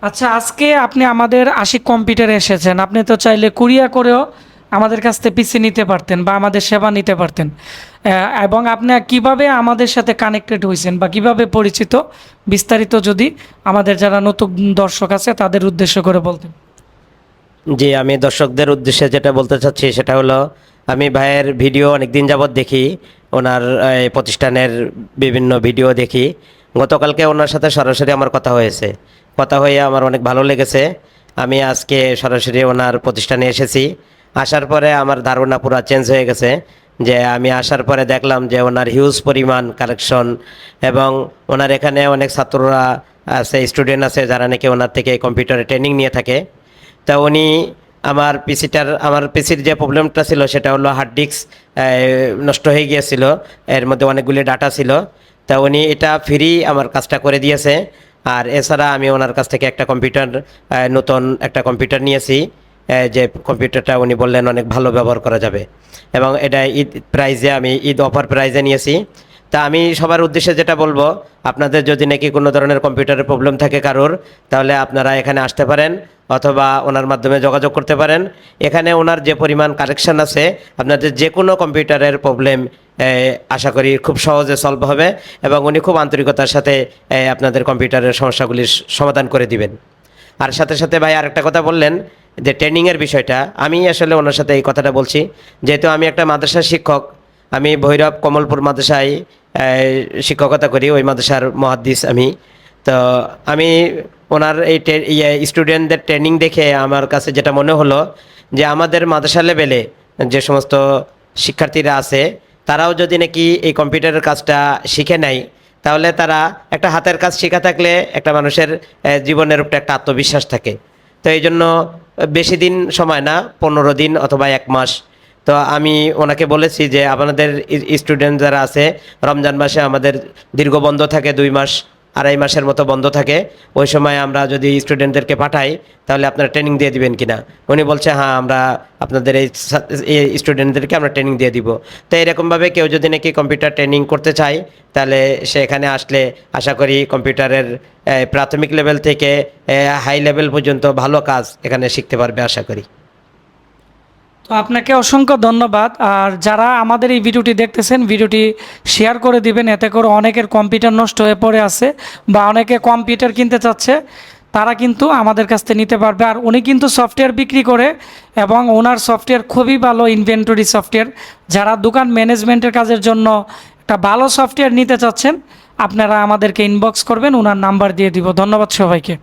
আচ্ছা, আজকে আপনি আমাদের আশিক কম্পিউটারে এসেছেন। আপনি তো চাইলে কুরিয়া করেও আমাদের কাছ থেকে পিসি নিতে পারতেন বা আমাদের সেবা নিতে পারতেন। এবং আপনি কিভাবে আমাদের সাথে কানেক্টেড হয়েছেন বা কিভাবে পরিচিত, বিস্তারিত যদি আমাদের যারা নতুন দর্শক আছে তাদের উদ্দেশ্য করে বলতেন। জি, আমি দর্শকদের উদ্দেশ্যে যেটা বলতে চাচ্ছি সেটা হলো, আমি ভাইয়ের ভিডিও অনেক দিন যাবৎ দেখি। ওনার এই প্রতিষ্ঠানের বিভিন্ন ভিডিও দেখি। গতকালকে ওনার সাথে সরাসরি আমার কথা হয়েছে। কথা হয়ে আমার অনেক ভালো লেগেছে। আমি আজকে সরাসরি ওনার প্রতিষ্ঠানে এসেছি। আসার পরে আমার ধারণা পুরো চেঞ্জ হয়ে গেছে। যে আমি আসার পরে দেখলাম যে ওনার হিউজ পরিমাণ কালেকশন, এবং ওনার এখানে অনেক ছাত্ররা আছে, স্টুডেন্ট আছে যারা নাকি ওনার থেকে কম্পিউটারে ট্রেনিং নিয়ে থাকে। তা উনি আমার পিসির যে প্রবলেমটা ছিল সেটা হলো হার্ড ডিস্ক নষ্ট হয়ে গিয়েছিল। এর মধ্যে অনেকগুলি ডাটা ছিল। তা উনি এটা ফ্রি আমার কাজটা করে দিয়েছে। আর এছাড়া আমি ওনার কাছ থেকে একটা কম্পিউটার, নতুন একটা কম্পিউটার নিয়েছি। যে কম্পিউটারটা উনি বললেন অনেক ভালো ব্যবহার করা যাবে, এবং এটা ঈদ অফার প্রাইজে নিয়েছি। তা আমি সবার উদ্দেশ্যে যেটা বলবো, আপনাদের যদি নাকি কোনো ধরনের কম্পিউটারের প্রবলেম থাকে কারোর, তাহলে আপনারা এখানে আসতে পারেন অথবা ওনার মাধ্যমে যোগাযোগ করতে পারেন। এখানে ওনার যে পরিমাণ কালেকশন আছে, আপনাদের যে কোনো কম্পিউটারের প্রবলেম আশা করি খুব সহজে সলভ হবে, এবং উনি খুব আন্তরিকতার সাথে আপনাদের কম্পিউটারের সমস্যাগুলির সমাধান করে দিবেন। আর সাথে সাথে ভাই আরেকটা কথা বললেন যে ট্রেনিংয়ের বিষয়টা, আমি আসলে ওনার সাথে এই কথাটা বলছি। যেহেতু আমি একটা মাদ্রাসার শিক্ষক, আমি ভৈরব কমলপুর মাদ্রাসায় শিক্ষকতা করি, ওই মাদ্রাসার মুহাদ্দিস আমি। তো আমি ওনার এই স্টুডেন্টদের ট্রেনিং দেখে আমার কাছে যেটা মনে হলো, যে আমাদের মাদ্রাসা লেভেলে যে সমস্ত শিক্ষার্থীরা আছে, তারাও যদি নাকি এই কম্পিউটারের কাজটা শিখে নেয়, তাহলে তারা একটা হাতের কাজ শেখা থাকলে একটা মানুষের জীবনের উপরে একটা আত্মবিশ্বাস থাকে। তো এই জন্য বেশি দিন সময় না, 15 দিন অথবা 1 মাস। তো আমি ওনাকে বলেছি যে আপনাদের স্টুডেন্ট যারা আছে, রমজান মাসে আমাদের দীর্ঘ বন্ধ থাকে, 2 মাস 2.5 মাসের মতো বন্ধ থাকে। ওই সময় আমরা যদি স্টুডেন্টদেরকে পাঠাই, তাহলে আপনারা ট্রেনিং দিয়ে দিবেন কিনা। উনি বলছে হ্যাঁ, আমরা আপনাদের এই স্টুডেন্টদেরকে আমরা ট্রেনিং দিয়ে দিব। তো এরকমভাবে কেউ যদি নাকি কম্পিউটার ট্রেনিং করতে চায়, তাহলে সে এখানে আসলে আশা করি কম্পিউটারের প্রাথমিক লেভেল থেকে হাই লেভেল পর্যন্ত ভালো কাজ এখানে শিখতে পারবে আশা করি। তো আপনাকে অসংখ্য ধন্যবাদ। আর যারা আমাদের এই ভিডিওটি দেখতেছেন, ভিডিওটি শেয়ার করে দিবেন, এতে করে অনেকের কম্পিউটার নষ্ট হয়ে পড়ে আছে বা অনেকে কম্পিউটার কিনতে চাচ্ছে, তারা কিন্তু আমাদের কাছ থেকে নিতে পারবে। আর উনি কিন্তু সফটওয়্যার বিক্রি করে, এবং ওনার সফটওয়্যার খুবই ভালো ইনভেন্টরি সফটওয়্যার। যারা দোকান ম্যানেজমেন্টের কাজের জন্য একটা ভালো সফটওয়্যার নিতে চাচ্ছেন, আপনারা আমাদেরকে ইনবক্স করবেন, ওনার নাম্বার দিয়ে দিব। ধন্যবাদ সবাইকে।